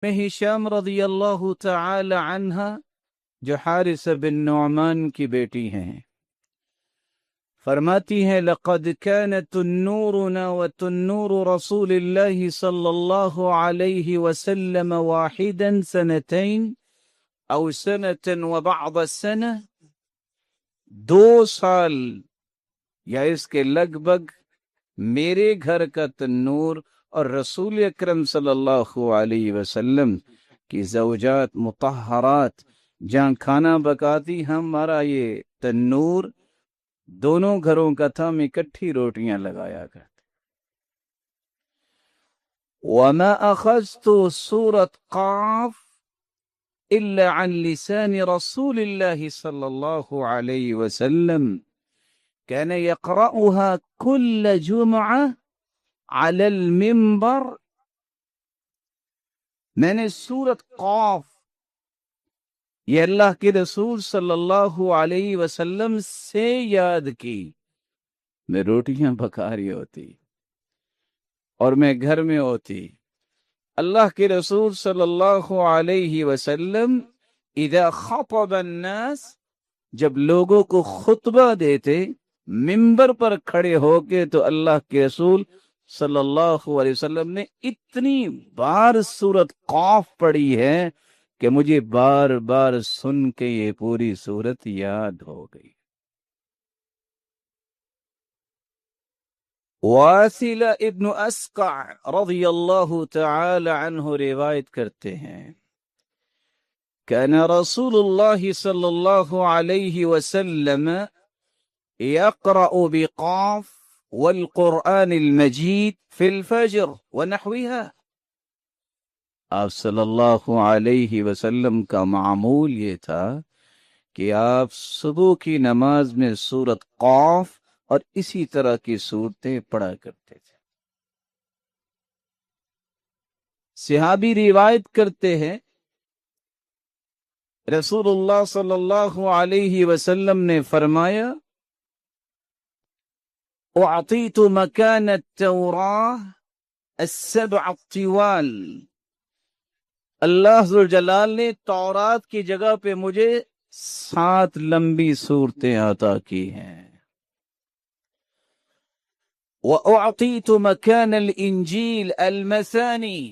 میں ہشام رضی اللہ تعالی عنہ جو حارث بن نعمان کی بیٹی ہیں، فرماتی ہیں لقد كان تنورنا وتنور رسول الله صلى الله عليه وسلم واحدا سنتين او سنة وبعض السنة، 2 سال یا اس کے لگ بھگ میرے گھر کا تنور اور رسول اکرم صلی اللہ علیہ وسلم کی زوجات مطہرات جہاں کھانا پکاتی، ہمارا یہ تنور دونوں گھروں کا تھا، ہم اکٹھی روٹیاں لگایا کرتے۔ وما اخذت سورة قاف الا عن لسان رسول الله صلی اللہ علیہ وسلم كان يقرأها كل جمعة على المنبر۔ میں نے سورت قاف یہ اللہ کے رسول صلی اللہ علیہ وسلم سے یاد کی، میں روٹیاں پکا رہی ہوتی اور میں گھر میں ہوتی، اللہ کے رسول صلی اللہ علیہ وسلم اذا خطب الناس، جب لوگوں کو خطبہ دیتے منبر پر کھڑے ہو کے، تو اللہ کے رسول صلی اللہ علیہ وسلم نے اتنی بار سورت قاف پڑھی ہے کہ مجھے بار بار سن کے یہ پوری سورت یاد ہو گئی۔ واصل ابن اسقع رضی اللہ تعالی عنہ روایت کرتے ہیں، كان رسول اللہ صلی اللہ علیہ وسلم يقرأ بقاف والقرآن المجید في الفجر ونحوها۔ آپ صلی اللہ علیہ وسلم کا معمول یہ تھا کہ آپ صبح کی نماز میں سورت قاف اور اسی طرح کی صورتیں پڑھا کرتے تھے۔ صحابی روایت کرتے ہیں رسول اللہ صلی اللہ علیہ وسلم نے فرمایا اعطیت مکان التوراة السبع الطوال، اللہ ذوالجلال نے تورات کی جگہ پہ مجھے 7 لمبی صورتیں عطا کی ہیں۔ وَأُعْطِيتُ مَكَانَ الْإِنْجِيلِ الْمَثَانِي،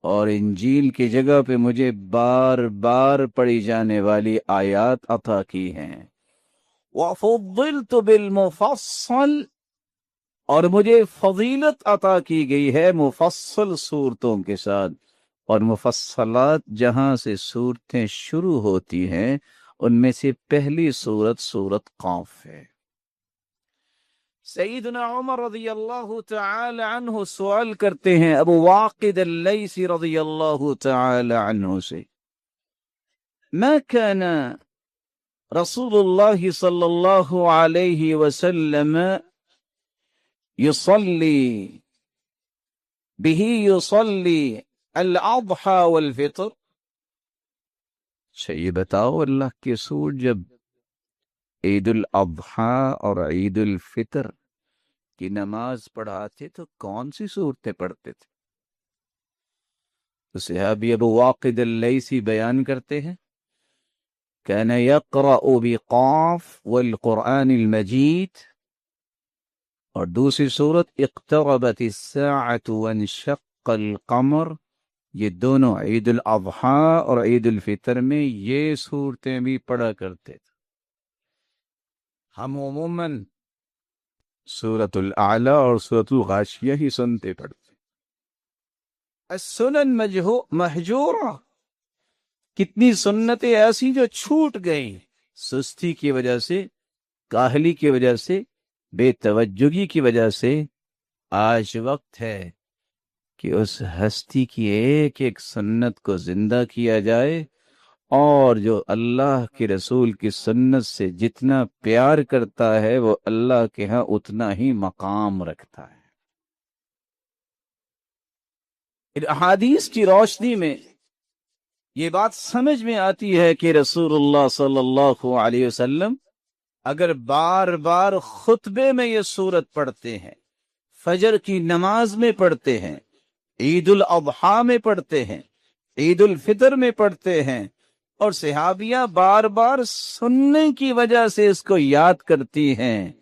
اور انجیل کی جگہ پہ مجھے بار بار پڑھی جانے والی آیات عطا کی ہیں۔ وَفُضِّلْتُ بِالْمُفَصَّلِ، اور مجھے فضیلت عطا کی گئی ہے مفصل صورتوں کے ساتھ، اور مفصلات جہاں سے صورتیں شروع ہوتی ہیں ان میں سے پہلی سورت قاف ہے۔ سیدنا عمر رضی اللہ تعالی عنہ سوال کرتے ہیں ابو واقد اللیثی رضی اللہ تعالی عنہ سے، ما كان رسول اللہ صلی اللہ علیہ وسلم يصلي الاضحى والفطر؟ اچھا یہ بتاؤ اللہ کے رسول جب عید الاضحیٰ اور عید الفطر کی نماز پڑھاتے تو کون سی صورتیں پڑھتے تھے؟ تو صحابی ابو واقد اللیثی بیان کرتے ہیں كان يقرأ بقاف والقرآن المجید، اور دوسری صورت اقتربت الساعة وانشق القمر، یہ دونوں عید الاضحیٰ اور عید الفطر میں یہ صورتیں بھی پڑھا کرتے تھے۔ ہم عموماً سورۃ الاعلی اور سورۃ الغاشیہ ہی سنتے پڑھتے۔ السنن مہجورہ، کتنی سنتیں ایسی جو چھوٹ گئیں سستی کی وجہ سے، کاہلی کی وجہ سے، بے توجہی کی وجہ سے۔ آج وقت ہے کہ اس ہستی کی ایک ایک سنت کو زندہ کیا جائے، اور جو اللہ کے رسول کی سنت سے جتنا پیار کرتا ہے وہ اللہ کے ہاں اتنا ہی مقام رکھتا ہے۔ احادیث کی روشنی میں یہ بات سمجھ میں آتی ہے کہ رسول اللہ صلی اللہ علیہ وسلم اگر بار بار خطبے میں یہ سورت پڑھتے ہیں، فجر کی نماز میں پڑھتے ہیں، عید الاضحیٰ میں پڑھتے ہیں، عید الفطر میں پڑھتے ہیں، اور صحابیہ بار بار سننے کی وجہ سے اس کو یاد کرتی ہیں،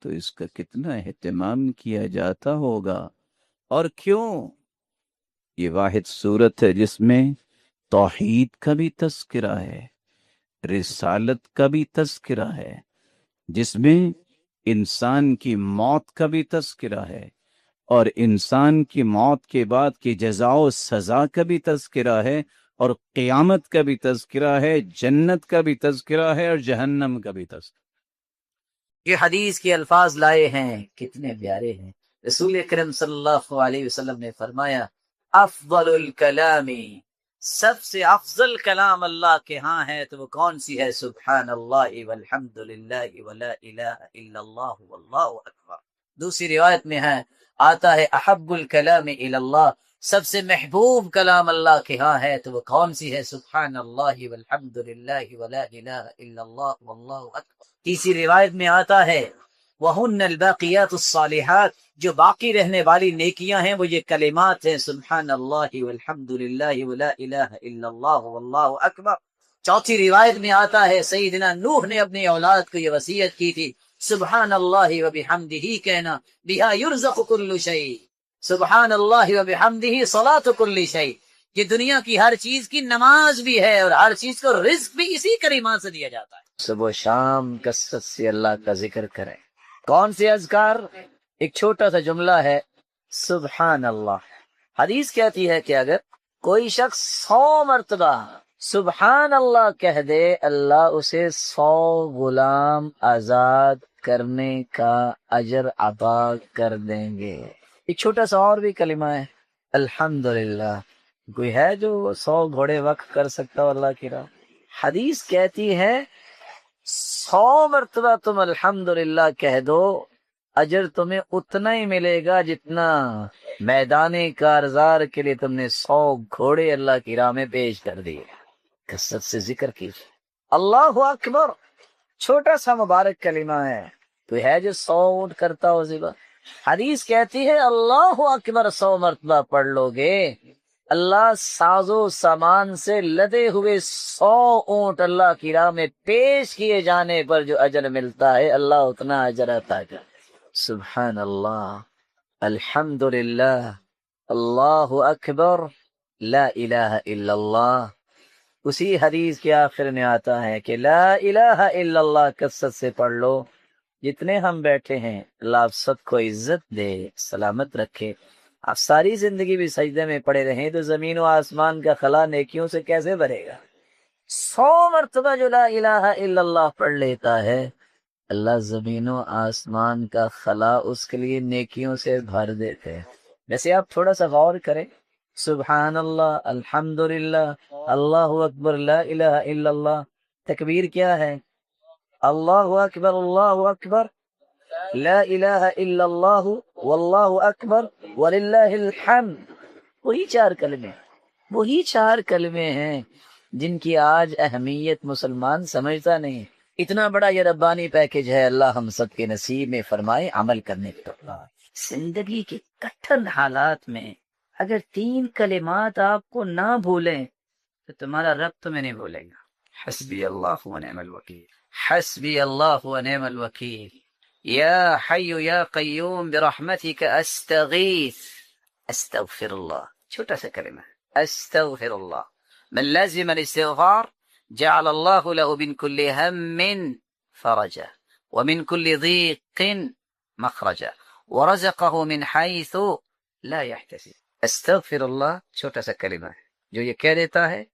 تو اس کا کتنا اہتمام کیا جاتا ہوگا۔ اور کیوں؟ یہ واحد صورت ہے جس میں توحید کا بھی تذکرہ ہے، رسالت کا بھی تذکرہ ہے، جس میں انسان کی موت کا بھی تذکرہ ہے، اور انسان کی موت کے بعد کی جزا و سزا کا بھی تذکرہ ہے، اور قیامت کا بھی تذکرہ ہے، جنت کا بھی تذکرہ ہے، اور جہنم کا بھی تذکرہ۔ یہ حدیث کے الفاظ لائے ہیں کتنے پیارے ہیں۔ رسول اکرم صلی اللہ علیہ وسلم نے فرمایا افضل الکلام، سب سے افضل کلام اللہ کے ہاں ہے تو وہ کون سی ہے؟ سبحان اللہ والحمد للہ ولا الہ الا اللہ واللہ اکبر۔ دوسری روایت میں ہے آتا ہے احب الکلام الی اللہ، سب سے محبوب کلام اللہ کے ہاں ہے تو وہ کون سی ہے؟ سبحان اللہ والحمد للہ ولا الہ الا اللہ واللہ اکبر۔ تیسری روایت میں آتا ہے وَهُنَّ الْبَاقِيَاتُ الصَّالِحَاتُ، جو باقی رہنے والی نیکیاں ہیں وہ یہ کلمات ہیں سبحان اللہ والحمد للہ ولا الہ الا اللہ واللہ اکبر۔ چوتھی روایت میں آتا ہے سیدنا نوح نے اپنی اولاد کو یہ وصیت کی تھی سبحان اللہ وبحمدہ کہنا، بہا یرزق کل شیء، سبحان اللہ وبحمدہ صلاۃ کل شیء، یہ دنیا کی ہر چیز کی نماز بھی ہے اور ہر چیز کو رزق بھی اسی کلمات سے دیا جاتا ہے۔ صبح شام کثرت سے اللہ کا ذکر کریں۔ کون سے اذکار؟ ایک چھوٹا سا جملہ ہے سبحان اللہ۔ حدیث کہتی ہے کہ اگر کوئی شخص 100 مرتبہ سبحان اللہ کہہ دے، اللہ اسے 100 غلام آزاد کرنے کا اجر عطا کر دیں گے۔ ایک چھوٹا سا اور بھی کلمہ ہے الحمدللہ۔ کوئی ہے جو 100 گھوڑے وقف کر سکتا ہو اللہ کی راہ؟ حدیث کہتی ہے 100 مرتبہ تم الحمدللہ کہہ دو، اجر تمہیں اتنا ہی ملے گا جتنا میدان کارزار کے لیے تم نے 100 گھوڑے اللہ کی راہ میں پیش کر دیے۔ کثرت سے ذکر کیجیے اللہ اکبر، چھوٹا سا مبارک کلمہ ہے، تو ہے جو 100 اونٹ کرتا ہو ذبح۔ حدیث کہتی ہے اللہ اکبر 100 مرتبہ پڑھ لو گے، اللہ ساز و سامان سے لدے ہوئے 100 اونٹ اللہ کی راہ میں پیش کیے جانے پر جو اجر ملتا ہے اللہ اتنا اجر عطا کر۔ سبحان اللہ، الحمدللہ، اللہ اکبر، لا الہ الا اللہ۔ اسی حدیث کے آخر میں آتا ہے کہ لا الہ الا اللہ کثرت سے پڑھ لو۔ جتنے ہم بیٹھے ہیں اللہ آپ سب کو عزت دے، سلامت رکھے۔ آپ ساری زندگی بھی سجدے میں پڑے رہیں تو زمین و آسمان کا خلا نیکیوں سے کیسے بھرے گا؟ 100 مرتبہ جو لا الہ الا اللہ پڑھ لیتا ہے اللہ زمین و آسمان کا خلا اس کے لیے نیکیوں سے بھر دیتے ہیں۔ ویسے آپ تھوڑا سا غور کریں، سبحان اللہ، الحمدللہ، اللہ اکبر، لا الہ الا اللہ، تکبیر کیا ہے؟ اللہ اکبر، اللہ اکبر، لا الہ الا اللہ، واللہ اکبر، وللہ الحمد۔ وہی 4 کلمے، وہی 4 کلمے ہیں جن کی آج اہمیت مسلمان سمجھتا نہیں۔ اتنا بڑا یہ ربانی پیکج ہے، اللہ ہم سب کے نصیب میں فرمائے عمل کرنے کا۔ زندگی کے کٹھن حالات میں اگر 3 کلمات آپ کو نہ بھولیں تو تمہارا رب تمہیں نہیں بھولے گا۔ حسبی اللہ ونعم الوکیل، حسبی اللہ ونعم الوکیل، یا حی یا قیوم برحمتک استغیث، استغفر اللہ، چھوٹا سا کلمہ ہے استغفر اللہ۔ من لازم الاستغفار جعل اللہ له من كل هم فرجا ومن كل ضيق مخرجا ورزقه من حيث لا يحتسب۔ استغفر اللہ چھوٹا سا کلمہ ہے، جو یہ کہہ دیتا ہے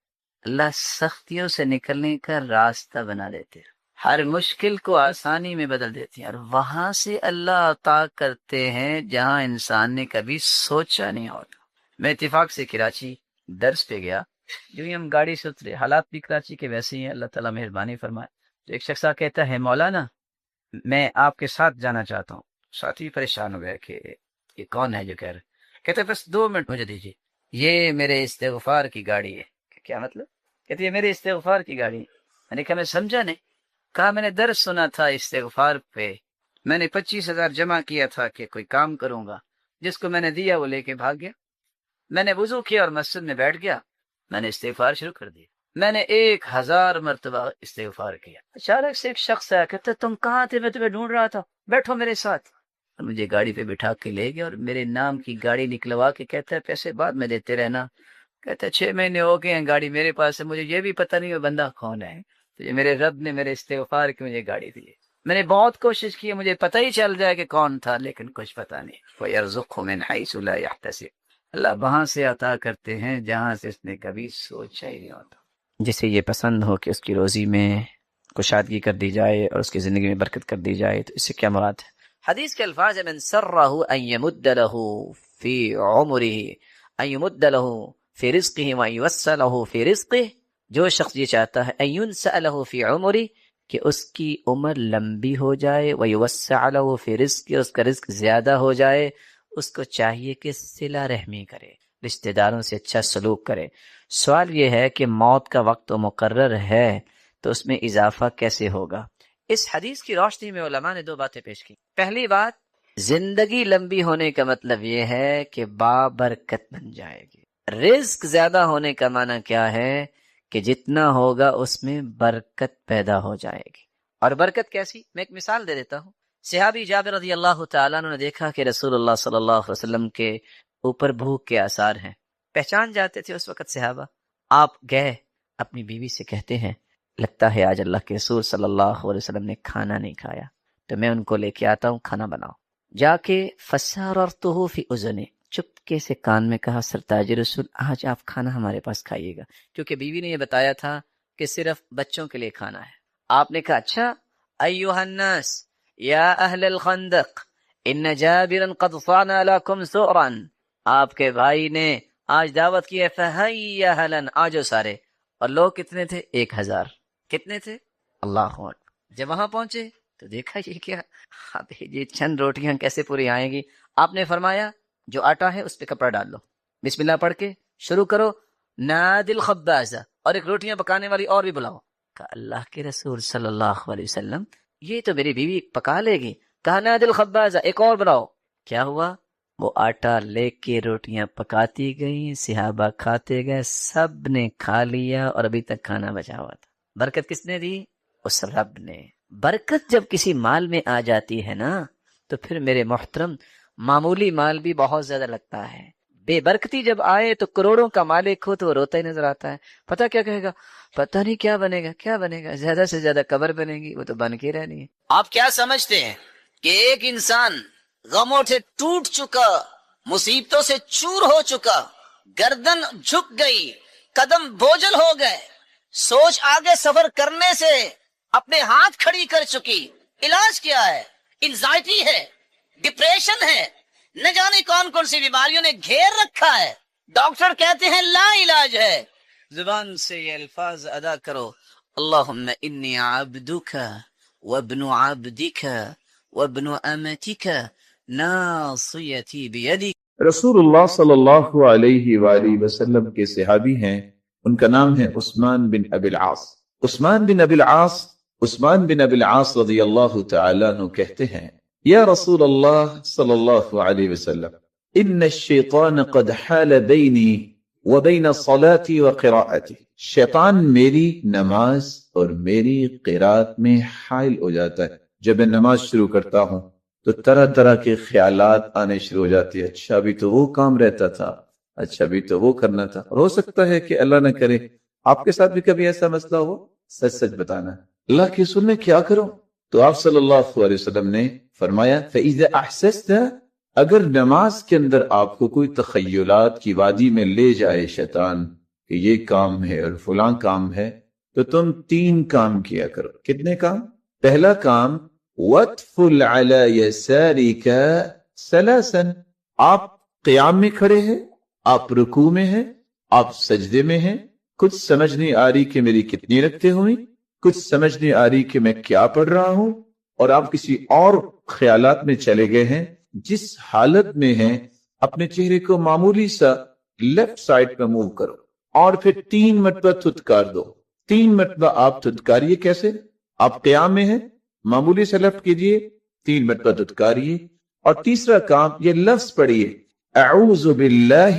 اللہ سختیوں سے نکلنے کا راستہ بنا دیتے ہیں، ہر مشکل کو آسانی میں بدل دیتے ہیں، اور وہاں سے اللہ عطا کرتے ہیں جہاں انسان نے کبھی سوچا نہیں ہوتا۔ میں اتفاق سے کراچی درس پہ گیا، جو ہی ہم گاڑی سے اترے، حالات بھی کراچی کے ویسے ہی ہیں، اللہ تعالیٰ مہربانی فرمائے، تو ایک شخص کہتا ہے مولانا میں آپ کے ساتھ جانا چاہتا ہوں۔ ساتھی پریشان ہو گیا کہ یہ کون ہے جو کہہ رہے، کہتے بس 2 منٹ مجھے دیجیے، یہ میرے استغفار کی گاڑی ہے۔ کیا مطلب؟ کہتے یہ میرے استغفار کی گاڑی ہے۔ میں نے کہا میں سمجھا نہیں۔ کہا میں نے درس سنا تھا استغفار پہ، میں نے 25,000 جمع کیا تھا کہ کوئی کام کروں گا، جس کو میں نے دیا وہ لے کے بھاگ گیا۔ میں نے وضو کیا اور مسجد میں بیٹھ گیا، میں نے استغفار شروع کر دیا، میں نے 1000 مرتبہ استغفار کیا۔ اچانک سے ایک شخص آیا، کہتا تم کہاں تھے؟ میں تمہیں ڈھونڈ رہا تھا، بیٹھو میرے ساتھ۔ اور مجھے گاڑی پہ بٹھا کے لے گیا اور میرے نام کی گاڑی نکلوا کے کہتا ہے پیسے بعد میں دیتے رہنا۔ کہتا ہے 6 مہینے ہو گئے ہیں گاڑی میرے پاس ہے، مجھے یہ بھی پتہ نہیں وہ بندہ کون ہے، تو یہ میرے رب نے میرے استغفار کی مجھے گاڑی دی۔ میں نے بہت کوشش کی مجھے پتہ ہی چل جائے کہ کون تھا، لیکن کچھ پتہ نہیں۔ وَيَرْزُقْهُ مِنْ حَيْثُ لَا يَحْتَسِبُ، اللہ وہاں سے عطا کرتے ہیں جہاں سے اس نے کبھی سوچا ہی نہیں ہوتا۔ جسے یہ پسند ہو کہ اس کی روزی میں کشادگی کر دی جائے اور اس کی زندگی میں برکت کر دی جائے، تو اس سے کیا مراد ہے؟ حدیث کے الفاظ ہیں من سرہ ان یمد لہ فی عمرہ ان یمد لہ فی رزقہ وان یوسع لہ فی رزقہ، جو شخص یہ چاہتا ہے ان ینسأ لہ فی عمرہ کہ اس کی عمر لمبی ہو جائے، ویوسع لہ فی رزقہ اس کا رزق زیادہ ہو جائے، اس کو چاہیے کہ صلہ رحمی کرے، رشتہ داروں سے اچھا سلوک کرے۔ سوال یہ ہے کہ موت کا وقت تو مقرر ہے تو اس میں اضافہ کیسے ہوگا؟ اس حدیث کی روشنی میں علماء نے 2 باتیں پیش کی۔ پہلی بات، زندگی لمبی ہونے کا مطلب یہ ہے کہ بابرکت بن جائے گی۔ رزق زیادہ ہونے کا معنی کیا ہے؟ کہ جتنا ہوگا اس میں برکت پیدا ہو جائے گی۔ اور برکت کیسی؟ میں ایک مثال دے دیتا ہوں۔ صحابی جابر رضی اللہ تعالیٰ عنہ نے دیکھا کہ رسول اللہ صلی اللہ علیہ وسلم کے اوپر بھوک کے آثار ہیں، پہچان جاتے تھے اس وقت صحابہ۔ آپ گئے اپنی بیوی سے کہتے ہیں لگتا ہے آج اللہ کے رسول صلی اللہ علیہ وسلم نے کھانا نہیں کھایا، تو میں ان کو لے کے آتا ہوں، کھانا بناؤ۔ جا کے فساررتہ فی اذنہ، چپکے سے کان میں کہا سرتاج رسول آج آپ کھانا ہمارے پاس کھائیے گا، کیونکہ بیوی نے یہ بتایا تھا کہ صرف بچوں کے لیے کھانا ہے۔ آپ نے کہا اچھا، ایھا الناس یا اہل الخندق ان جابرا قد صنع لکم سؤرا، آپ کے بھائی نے آج دعوت کی ہے، فہیا اہلا، آجو سارے۔ اور لوگ کتنے تھے؟ 1000۔ کتنے تھے؟ اللہ اکبر۔ جب وہاں پہنچے تو دیکھا یہ کیا، اب یہ چند روٹیاں کیسے پوری آئیں گی؟ آپ نے فرمایا جو آٹا ہے اس پہ کپڑا ڈال لو، بسم اللہ پڑھ کے شروع کرو، نادی الخبازہ، اور ایک روٹیاں پکانے والی اور بھی بلاؤ۔ کہا اللہ کے رسول صلی اللہ علیہ وسلم یہ تو میری بیوی پکا لے گی۔ کہا نادی الخبازہ، ایک اور بلاؤ۔ کیا ہوا؟ وہ آٹا لے کے روٹیاں پکاتی گئیں، صحابہ کھاتے گئے، سب نے کھا لیا اور ابھی تک کھانا بچا ہوا تھا۔ برکت کس نے دی؟ اس رب نے۔ برکت جب کسی مال میں آ جاتی ہے نا تو پھر میرے محترم معمولی مال بھی بہت زیادہ لگتا ہے۔ بے برکتی جب آئے تو کروڑوں کا مالک ہو تو وہ روتا ہی نظر آتا ہے۔ پتہ کیا کہے گا؟ پتہ نہیں کیا بنے گا، کیا بنے گا، زیادہ سے زیادہ قبر بنے گی، وہ تو بن کے رہنی ہے۔ آپ کیا سمجھتے ہیں کہ ایک انسان غموں سے ٹوٹ چکا، مصیبتوں سے چور ہو چکا، گردن جھک گئی، قدم بوجھل ہو گئے، سوچ آگے سفر کرنے سے اپنے ہاتھ کھڑی کر چکی، علاج کیا ہے؟ انزائٹی ہے، ڈپریشن ہے، نہ جانے کون کون سی بیماریوں نے گھیر رکھا ہے، ڈاکٹر کہتے ہیں لا علاج ہے، زبان سے یہ الفاظ ادا کرو، اللہم انی عبدک وابن عبدک وابن امتک ناصیتی بیدک۔ رسول اللہ صلی اللہ علیہ وآلہ وسلم کے صحابی ہیں، ان کا نام ہے عثمان بن ابی العاص۔ عثمان بن ابی العاص رضی اللہ تعالیٰ عنہ کہتے ہیں یا رسول اللہ صلی اللہ علیہ وسلم ان الشیطان قد حال بینی وبین صلاتي وقراءتي، شیطان میری نماز اور میری قرات میں حائل ہو جاتا ہے۔ جب میں نماز شروع کرتا ہوں تو طرح طرح کے خیالات آنے شروع ہو جاتے ہیں، اچھا بھی تو وہ کام رہتا تھا، اچھا بھی تو وہ کرنا تھا۔ اور ہو سکتا ہے کہ اللہ نہ کرے آپ کے ساتھ بھی کبھی ایسا مسئلہ ہو، سچ سچ بتانا۔ اللہ کے رسول میں کیا کروں؟ تو آپ صلی اللہ علیہ وسلم نے فرمایا فَإِذَا أَحْسَسْتَ، اگر نماز کے اندر آپ کو کوئی تخیلات کی وادی میں لے جائے شیطان کہ یہ کام ہے اور فلاں کام ہے، تو تم 3 کام کیا کرو۔ کتنے کام؟ پہلا کام وَتْفُلْ عَلَى يَسَارِكَ ثَلَاثًا، آپ قیام میں کھڑے ہیں، آپ رکوع میں ہیں، آپ سجدے میں ہیں، کچھ سمجھ نہیں آ رہی کہ میری کتنی رکعتیں ہوئیں، کچھ سمجھ نہیں آ رہی کہ میں کیا پڑھ رہا ہوں، اور آپ کسی اور خیالات میں چلے گئے ہیں۔ جس حالت میں ہیں اپنے چہرے کو معمولی سا لیفٹ سائڈ پہ موو کرو اور پھر 3 مرتبہ تھتکار دو۔ 3 مرتبہ آپ تھتکاریے۔ کیسے؟ آپ قیام میں ہیں، معمولی سے لیفٹ کیجئے، 3 مرتبہ تھتکاریے، اور تیسرا کام یہ لفظ پڑھیے اعوذ باللہ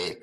1,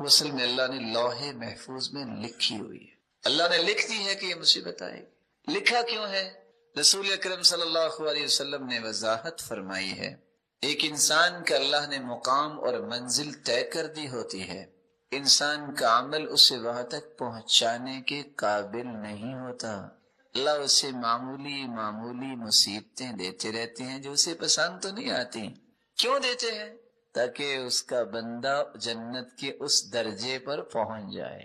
وہ اصل میں اللہ نے لوح محفوظ میں لکھی ہوئی ہے. اللہ نے لکھ دی ہے کہ یہ مصیبت آئے گی. لکھا کیوں ہے؟ رسول اکرم صلی اللہ علیہ وسلم نے وضاحت فرمائی ہے. ایک انسان کا اللہ نے مقام اور منزل طے کر دی ہوتی ہے. انسان کا عمل اسے وہاں تک پہنچانے کے قابل نہیں ہوتا. اللہ اسے معمولی مصیبتیں دیتے رہتے ہیں جو اسے پسند تو نہیں آتی. کیوں دیتے ہیں؟ تاکہ اس کا بندہ جنت کے اس درجے پر پہنچ جائے.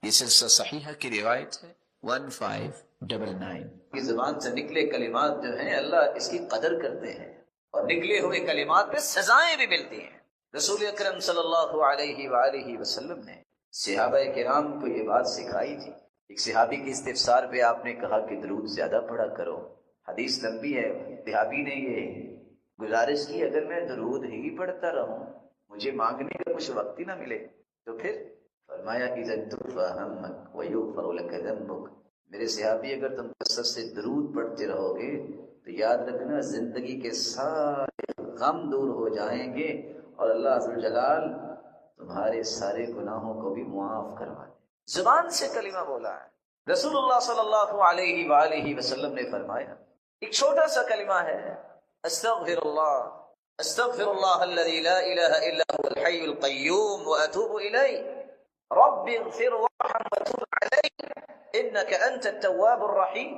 یہ سلسلہ صحیحہ کی روایت ہے 1599. کی زبان سے نکلے کلمات جو ہیں اللہ اس کی قدر کرتے ہیں اور نکلے ہوئے کلمات پہ سزائیں بھی ملتی ہیں. رسول اکرم صلی اللہ علیہ وآلہ وسلم نے صحابہ کرام کو یہ بات سکھائی تھی. ایک صحابی کے استفسار پہ آپ نے کہا کہ درود زیادہ پڑھا کرو. حدیث لمبی ہے. صحابی نے یہ گزارش کی اگر میں درود ہی پڑھتا رہوں مجھے مانگنے کا کچھ وقت ہی نہ ملے تو پھر فرمایا اذا تکفی ہمک ویغفر لک ذنبک. میرے صحابی اگر تم کثرت سے درود پڑھتے رہو گے تو یاد رکھنا زندگی کے سارے غم دور ہو جائیں گے اور اللہ ذوالجلال تمہارے سارے گناہوں کو بھی معاف کروا دے. زبان سے کلمہ بولا ہے. رسول اللہ صلی اللہ علیہ وآلہ وسلم نے فرمایا ایک چھوٹا سا کلمہ ہے استغفر اللہ الذی لا الہ الا هو الحی القیوم واتوب الیہ رب اغفر وارحم وتوب علیہ انک انت التواب الرحیم.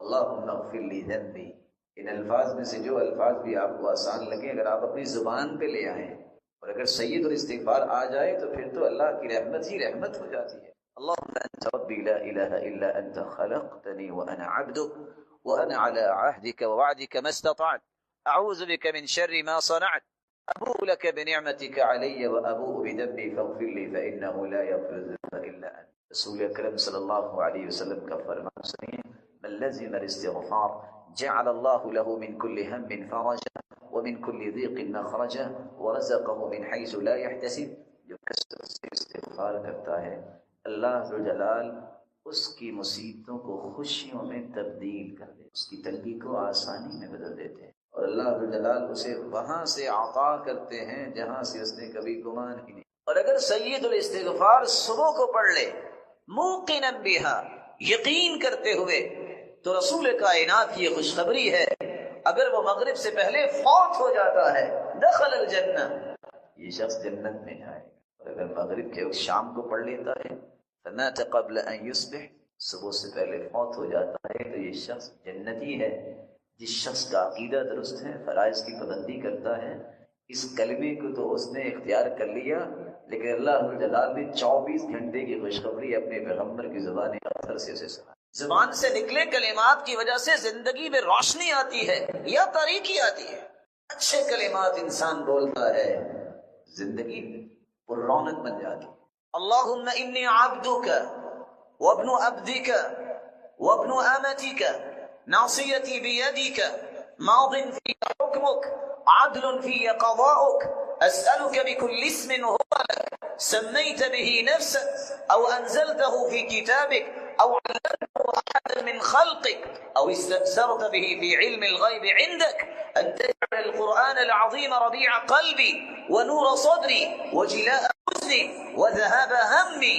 اللہم اغفر لی ذنبی. ان الفاظ میں سے جو الفاظ بھی آپ کو آسان لگے اگر آپ اپنی زبان پہ لے آئیں اور اگر سید الاستغفار آ جائے تو پھر تو اللہ کی رحمت ہی رحمت ہو جاتی ہے. اللهم انت ربي لا اله الا انت خلقتني وانا عبدك وانا على عهدك ووعدك ما استطعت اعوذ بك من شر ما صنعت ابوء لك بنعمتك علي وابوء بذنبي فاغفر لي فانه لا يغفر الذنوب الا انت. رسول اکرم صلی اللہ علیہ وسلم کا فرمان سنیے من لزم الاستغفار جعل الله له من كل هم فرجا ومن كل ضيق مخرجا ورزقه من حيث لا يحتسب. جو کثرت سے استغفار کرتا ہے اللہ ذوالجلال اس کی مصیبتوں کو خوشیوں میں تبدیل کر دے. اس کی تنگی کو آسانی میں بدل دیتے ہیں اور اللہ ذوالجلال اسے وہاں سے عطا کرتے ہیں جہاں سے اس نے کبھی گمان ہی نہیں. اور اگر سید الاستغفار صبح کو پڑھ لے موقنا بہا یقین کرتے ہوئے تو رسول کائنات کی یہ خوشخبری ہے اگر وہ مغرب سے پہلے فوت ہو جاتا ہے دخل الجنہ یہ شخص جنت میں جائے گا. اور اگر مغرب کے وقت شام کو پڑھ لیتا ہے فمات قبل ان یصبح صبح سے پہلے فوت ہو جاتا ہے تو یہ شخص جنتی ہے. جس شخص کا عقیدہ درست ہے فرائض کی پابندی کرتا ہے اس کلمے کو تو اس نے اختیار کر لیا لیکن اللہ جلال نے 24 گھنٹے کی خوشخبری اپنے پیغمبر کی زبان اثر سے اسے سنا. زبان سے نکلے کلمات کی وجہ سے زندگی میں روشنی آتی ہے یا تاریکی آتی ہے. اچھے کلمات انسان بولتا ہے زندگی پر رونق بن جاتی. اللہم انی عبدک وابن عبدک وابن امتک ناصیتی بیدک ماض فی حکمک عدل فی قضاؤک اسألک بکل اسم هو لک سمیت به نفسک او انزلته فی کتابک او علمته احدا من خلقك او استأثرت به في علم الغيب عندك ان تجعل القرآن العظيم ربيع قلبي ونور صدري وجلاء حزني وذهاب همي.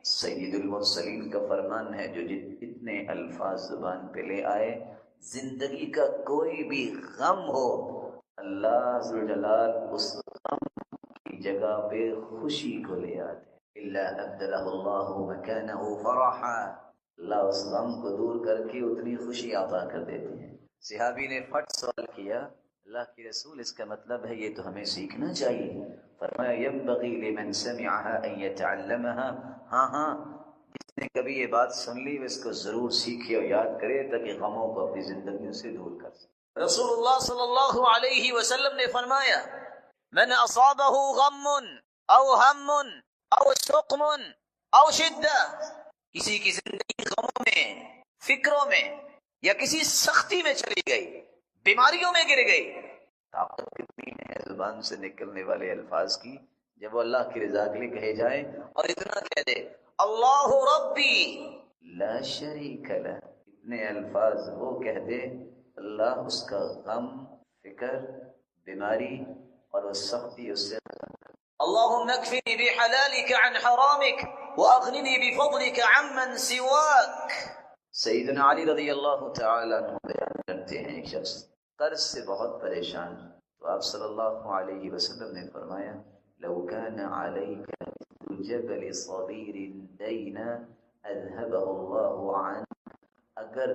سید المرسلین کا فرمان ہے جو اتنے الفاظ زبان پہ لے آئے زندگی کا کوئی بھی غم ہو اللہ ذوالجلال اس غم کی جگہ پہ خوشی کو لے آتے. الا ابدلہ اللہ مکانہ فرحا اللہ اس غم کو دور کر کے اتنی خوشی عطا کر دیتے ہیں. صحابی نے فٹ سوال کیا اللہ کے رسول اس کا مطلب ہے یہ تو ہمیں سیکھنا چاہیے. فرمایا ينبغي لمن سمعها ان يتعلمها ہاں جس نے کبھی یہ بات سن لی وہ اس کو ضرور سیکھے اور یاد کرے تاکہ غموں کو اپنی زندگیوں سے دور کر سکے. رسول اللہ صلی اللہ علیہ وسلم نے فرمایا من اصابه غم او ہم او سقم او شدہ کسی کی زندگی غموں میں فکروں میں یا کسی سختی میں چلی گئی بیماریوں میں گر گئی. طاقت کتنی ہے زبان سے نکلنے والے الفاظ کی جب وہ اللہ کی رضا کے لیے کہے جائیں اور اتنا کہہ دے اللہ ربی لا شریک لہ. اتنے الفاظ وہ کہہ دے اللہ اس کا غم فکر بیماری اور وہ سختی اس سے اللهم اكفني بحلالك عن حرامك واغنني بفضلك عمن سواك. سیدنا علی رضی اللہ تعالی عنہ بیان کرتے ہیں ایک شخص قرض سے بہت پریشان، تو آپ صلی اللہ علیہ وسلم نے فرمایا لو كان عليك مثل جبل صغير دينا اذهبه الله عنك. اگر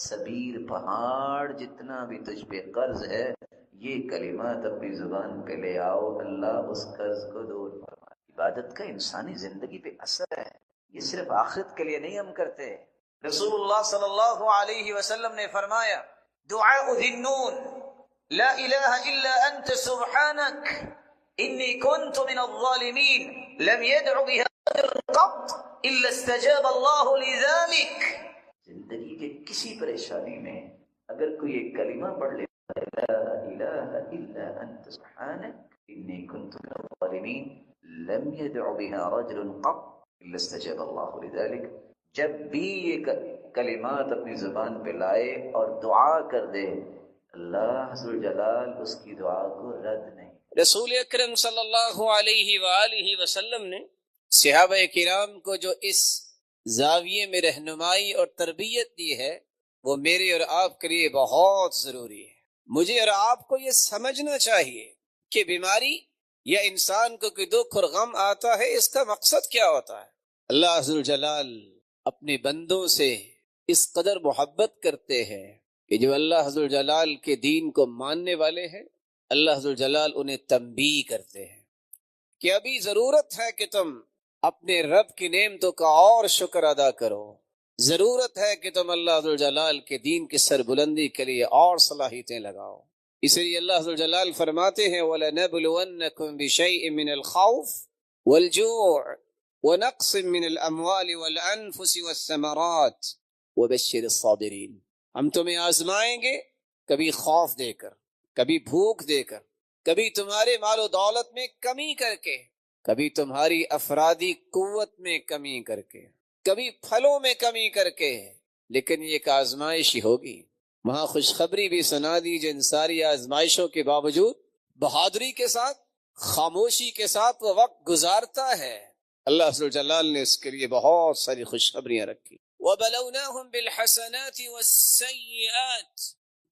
صغیر پہاڑ جتنا بھی تجھ پہ قرض ہے، یہ کلمات اپنی زبان پہ لے آؤ، اللہ اس قرض کو دور فرما. عبادت کا انسانی زندگی پہ اثر ہے، یہ صرف آخرت کے لیے نہیں ہم کرتے. رسول اللہ صلی اللہ علیہ وسلم نے فرمایا دعاء ذی النون لا الہ الا انت سبحانک انی کنت من الظالمین لم يدع بها قط الا استجاب اللہ لذلك. زندگی کے کسی پریشانی میں اگر کوئی ایک کلمہ پڑھ لے لا الہ الا انت سبحانک انی کنت من الظالمین لم يدع بها رجل قط الا استجاب اللہ لذلك، جب بھی یہ کلمات اپنی زبان پہ لائے اور دعا کر دے، اللہ ذوالجلال اس کی دعا کو رد نہیں. رسول اکرم صلی اللہ علیہ وآلہ وسلم نے صحابہ کرام کو جو اس زاویے میں رہنمائی اور تربیت دی ہے، وہ میرے اور آپ کے لیے بہت ضروری ہے. مجھے اور آپ کو یہ سمجھنا چاہیے کہ بیماری یا انسان کو کوئی دکھ اور غم آتا ہے، اس کا مقصد کیا ہوتا ہے. اللہ ذوالجلال اپنے بندوں سے اس قدر محبت کرتے ہیں کہ جو اللہ ذوالجلال کے دین کو ماننے والے ہیں، اللہ ذوالجلال انہیں تنبیہ کرتے ہیں کہ ابھی ضرورت ہے کہ تم اپنے رب کی نعمتوں کا اور شکر ادا کرو، ضرورت ہے کہ تم اللہ ذوالجلال کے دین کی سربلندی کے لیے اور صلاحیتیں لگاؤ. اس لیے اللہ ذوالجلال فرماتے ہیں وَلَنَبْلُوَنَّكُمْ بِشَيْءٍ مِّنَ الْخَوْفِ وَالْجُوعِ وَنَقْصٍ مِّنَ الْأَمْوَالِ وَالْأَنفُسِ وَالثَّمَرَاتِ وَبَشِّرِ الصَّابِرِينَ. ہم تمہیں آزمائیں گے، کبھی خوف دے کر، کبھی بھوک دے کر، کبھی تمہارے مال و دولت میں کمی کر کے، کبھی تمہاری افرادی قوت میں کمی کر کے، کبھی پھلوں میں کمی کر کے، لیکن یہ ایک آزمائش ہی ہوگی. وہاں خوشخبری بھی سنا دی جن ساری آزمائشوں کے باوجود بہادری کے ساتھ، خاموشی کے ساتھ وہ وقت گزارتا ہے. اللہ ذوالجلال نے اس کے لیے بہت ساری خوشخبریاں رکھی. وَبَلَوْنَاهُمْ بِالْحَسَنَاتِ وَالسَّيِّئَاتِ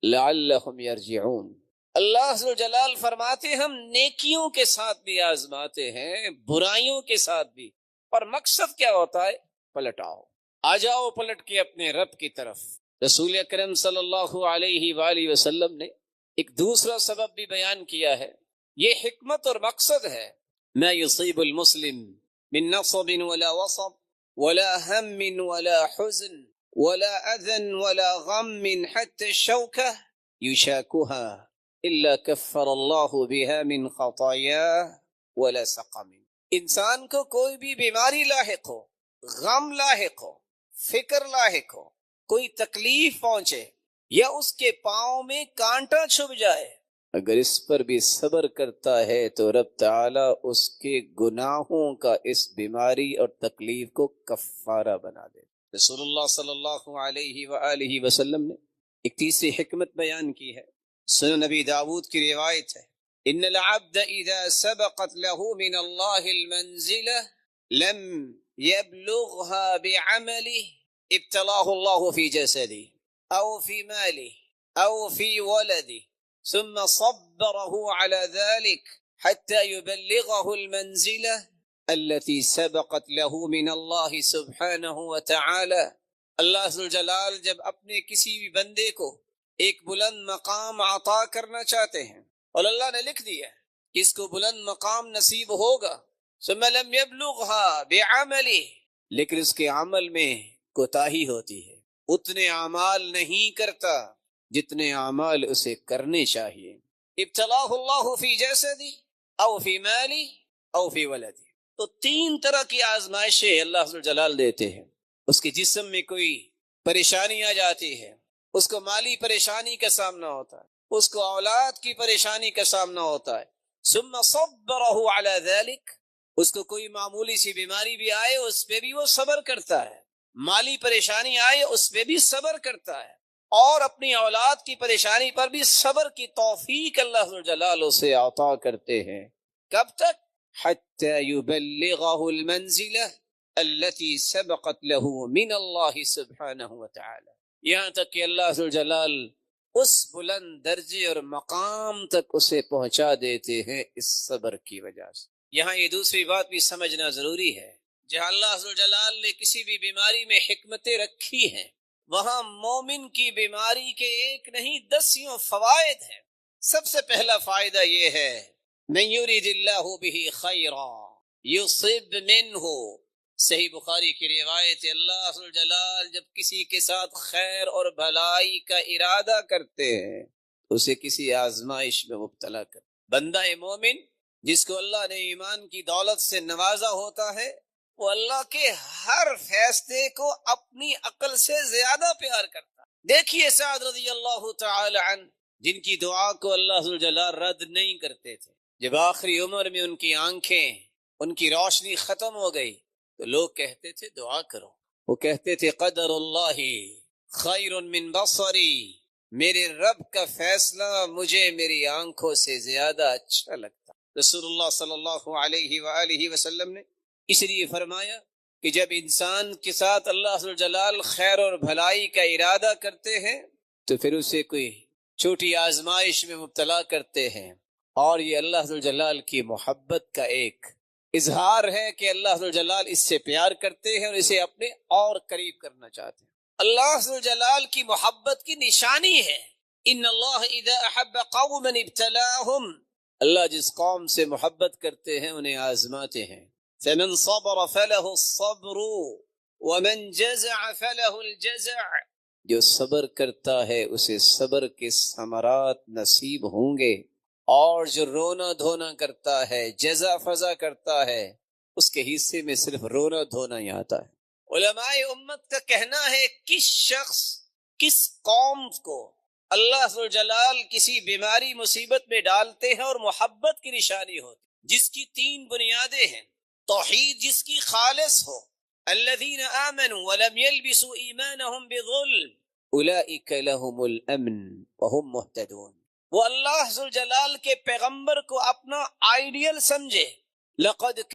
لَعَلَّهُمْ يَرْجِعُونَ. اللہ ذوالجلال فرماتے ہم نیکیوں کے ساتھ بھی آزماتے ہیں، برائیوں کے ساتھ بھی. اور مقصد کیا ہوتا ہے؟ پلٹ آؤ، آ جاؤ پلٹ کے اپنے رب کی طرف. رسول اکرم صلی اللہ علیہ وآلہ وسلم نے ایک دوسرا سبب بھی بیان کیا ہے. یہ حکمت اور مقصد ہے. ما يصيب المسلم من نصب ولا وصب ولا هم ولا حزن ولا أذى ولا غم حتى الشوكة يشاكها إلا كفر الله بها من خطاياه ولا سقم. انسان کو کوئی بھی بیماری لاحق ہو، غم لاحق ہو، فکر لاحق ہو، کوئی تکلیف پہنچے یا اس کے پاؤں میں کانٹا چھپ جائے، اگر اس پر بھی صبر کرتا ہے تو رب تعالیٰ اس کے گناہوں کا اس بیماری اور تکلیف کو کفارہ بنا دے. رسول اللہ صلی اللہ علیہ وآلہ وسلم نے ایک تیسری حکمت بیان کی ہے. سنن نبی داود کی روایت ہے ان العبد اذا سبقت له من اللہ المنزلہ لم يبلغها بعمله ابتلاه الله في جسده او في ماله او في ولده ثم صبره على ذلك حتى يبلغه المنزلة التي سبقت له من الله سبحانه وتعالى. اللہ ذوالجلال جب اپنے کسی بھی بندے کو ایک بلند مقام عطا کرنا چاہتے ہیں اور اللہ نے لکھ دیا کہ اس کو بلند مقام نصیب ہوگا، ثم لم يبلغها بعمله، لیکن اس کے عمل میں کوتاہی ہوتی ہے، اتنے اعمال نہیں کرتا جتنے اعمال اسے کرنے چاہیے. ابتلاہ اللہ فی جسدی او فی مالی او فی ولدی. تو تین طرح کی آزمائشیں اللہ ذوالجلال دیتے ہیں. اس کے جسم میں کوئی پریشانی آ جاتی ہے، اس کو مالی پریشانی کا سامنا ہوتا ہے، اس کو اولاد کی پریشانی کا سامنا ہوتا ہے. ثم صبرہ علی ذلک، اس کو کوئی معمولی سی بیماری بھی آئے اس پہ بھی وہ صبر کرتا ہے، مالی پریشانی آئے اس پہ بھی صبر کرتا ہے، اور اپنی اولاد کی پریشانی پر بھی صبر کی توفیق اللہ جلال اسے عطا کرتے ہیں. کب تک؟ حتى يبلغه المنزلة التي سبقت له من الله سبحانہ وتعالی، یہاں تک کہ اللہ ذو الجلال اس بلند درجے اور مقام تک اسے پہنچا دیتے ہیں اس صبر کی وجہ سے۔ یہاں یہ دوسری بات بھی سمجھنا ضروری ہے، جہاں اللہ ذو الجلال نے کسی بھی بیماری میں حکمتیں رکھی ہیں، وہاں مومن کی بیماری کے ایک نہیں 10 فوائد ہیں۔ سب سے پہلا فائدہ یہ ہے، من یرید اللہ بہ خیرا یصب منہ، صحیح بخاری کی روایت ہے، اللہ ذو الجلال جب کسی کے ساتھ خیر اور بھلائی کا ارادہ کرتے ہیں اسے کسی آزمائش میں مبتلا کر۔ بندہ مومن جس کو اللہ نے ایمان کی دولت سے نوازا ہوتا ہے، وہ اللہ کے ہر فیصلے کو اپنی عقل سے زیادہ پیار کرتا ہے۔ دیکھیے سعد رضی اللہ تعالی عنہ، جن کی دعا کو اللہ ذو الجلال رد نہیں کرتے تھے، جب آخری عمر میں ان کی آنکھیں، ان کی روشنی ختم ہو گئی تو لوگ کہتے تھے دعا کرو، وہ کہتے تھے قدر اللہ خیر من بصری، میرے رب کا فیصلہ مجھے میری آنکھوں سے زیادہ اچھا لگتا۔ رسول اللہ صلی اللہ علیہ وآلہ وسلم نے اس لیے فرمایا کہ جب انسان کے ساتھ اللہ ذو الجلال خیر اور بھلائی کا ارادہ کرتے ہیں تو پھر اسے کوئی چھوٹی آزمائش میں مبتلا کرتے ہیں، اور یہ اللہ ذو الجلال کی محبت کا ایک اظہار ہے کہ اللہ ذو الجلال اس سے پیار کرتے ہیں اور اسے اپنے اور قریب کرنا چاہتے ہیں۔ اللہ ذو الجلال کی محبت کی نشانی ہے، ان اللہ اذا احب قوما ابتلاهم، اللہ جس قوم سے محبت کرتے ہیں انہیں آزماتے ہیں۔ فمن صبر فله الصبر ومن جزع فله الجزع، جو صبر کرتا ہے اسے صبر کے ثمرات نصیب ہوں گے، اور جو رونا دھونا کرتا ہے، جزا فضا کرتا ہے، اس کے حصے میں صرف رونا دھونا ہی آتا ہے۔ علماء امت کا کہنا ہے کس شخص، کس قوم کو اللہ ذو الجلال کسی بیماری مصیبت میں ڈالتے ہیں اور محبت کی نشانی ہوتی، جس کی 3 بنیادیں ہیں، توحید جس کی خالص ہو، الذین آمنوا ولم يلبسوا ایمانهم بظلم اولئک لهم الامن وهم مهتدون، وہ اللہ ذو الجلال کے پیغمبر کو اپنا آئیڈیل سمجھے، لقد